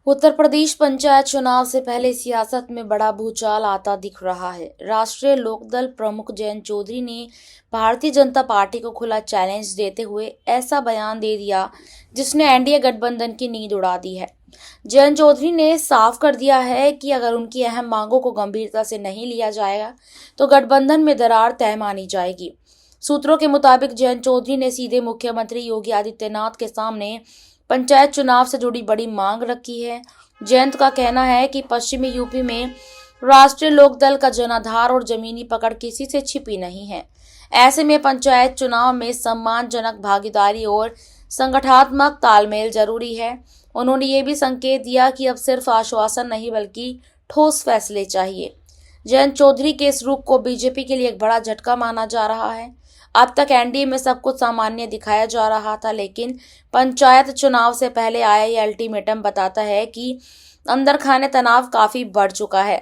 उत्तर प्रदेश पंचायत चुनाव से पहले सियासत में बड़ा भूचाल आता दिख रहा है। राष्ट्रीय लोकदल प्रमुख जयंत चौधरी ने भारतीय जनता पार्टी को खुला चैलेंज देते हुए ऐसा बयान दे दिया जिसने एनडीए गठबंधन की नींद उड़ा दी है। जयंत चौधरी ने साफ कर दिया है कि अगर उनकी अहम मांगों को गंभीरता से नहीं लिया जाएगा तो गठबंधन में दरार तय मानी जाएगी। सूत्रों के मुताबिक जयंत चौधरी ने सीधे मुख्यमंत्री योगी आदित्यनाथ के सामने पंचायत चुनाव से जुड़ी बड़ी मांग रखी है। जयंत का कहना है कि पश्चिमी यूपी में राष्ट्रीय लोकदल का जनाधार और जमीनी पकड़ किसी से छिपी नहीं है। ऐसे में पंचायत चुनाव में सम्मानजनक भागीदारी और संगठनात्मक तालमेल जरूरी है। उन्होंने ये भी संकेत दिया कि अब सिर्फ आश्वासन नहीं बल्कि ठोस फैसले चाहिए। जयंत चौधरी के इस रुख को बीजेपी के लिए एक बड़ा झटका माना जा रहा है। अब तक एनडीए में सब कुछ सामान्य दिखाया जा रहा था, लेकिन पंचायत चुनाव से पहले आया ये अल्टीमेटम बताता है कि अंदर खाने तनाव काफी बढ़ चुका है।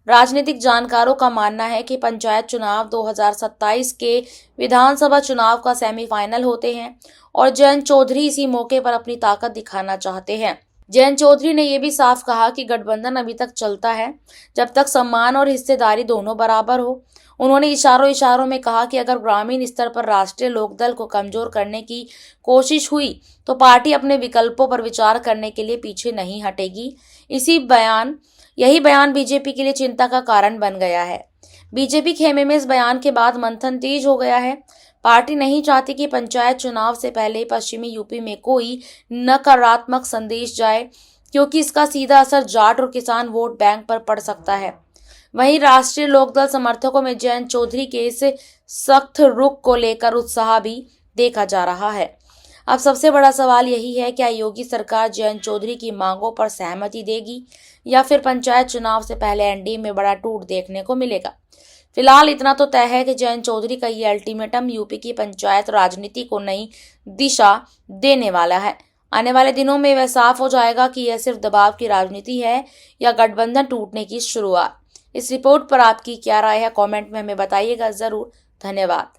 राजनीतिक जानकारों का मानना है कि पंचायत चुनाव 2027 के विधानसभा चुनाव का सेमीफाइनल होते हैं और जयंत चौधरी इसी मौके पर अपनी ताकत दिखाना चाहते हैं। जयंत चौधरी ने यह भी साफ कहा कि गठबंधन अभी तक चलता है जब तक सम्मान और हिस्सेदारी दोनों बराबर हो। उन्होंने इशारों में कहा कि अगर ग्रामीण स्तर पर राष्ट्रीय लोकदल को कमजोर करने की कोशिश हुई तो पार्टी अपने विकल्पों पर विचार करने के लिए पीछे नहीं हटेगी। यही बयान बीजेपी के लिए चिंता का कारण बन गया है। बीजेपी खेमे में इस बयान के बाद मंथन तेज हो गया है। पार्टी नहीं चाहती कि पंचायत चुनाव से पहले पश्चिमी यूपी में कोई नकारात्मक संदेश जाए, क्योंकि इसका सीधा असर जाट और किसान वोट बैंक पर पड़ सकता है। वहीं राष्ट्रीय लोकदल समर्थकों में जयंत चौधरी के इस सख्त रुख को लेकर उत्साह भी देखा जा रहा है। अब सबसे बड़ा सवाल यही है, क्या योगी सरकार जयंत चौधरी की मांगों पर सहमति देगी या फिर पंचायत चुनाव से पहले एनडीए में बड़ा टूट देखने को मिलेगा। फिलहाल इतना तो तय है कि जयंत चौधरी का ये अल्टीमेटम यूपी की पंचायत राजनीति को नई दिशा देने वाला है। आने वाले दिनों में वह साफ हो जाएगा कि यह सिर्फ दबाव की राजनीति है या गठबंधन टूटने की शुरुआत। इस रिपोर्ट पर आपकी क्या राय है, कमेंट में हमें बताइएगा जरूर। धन्यवाद।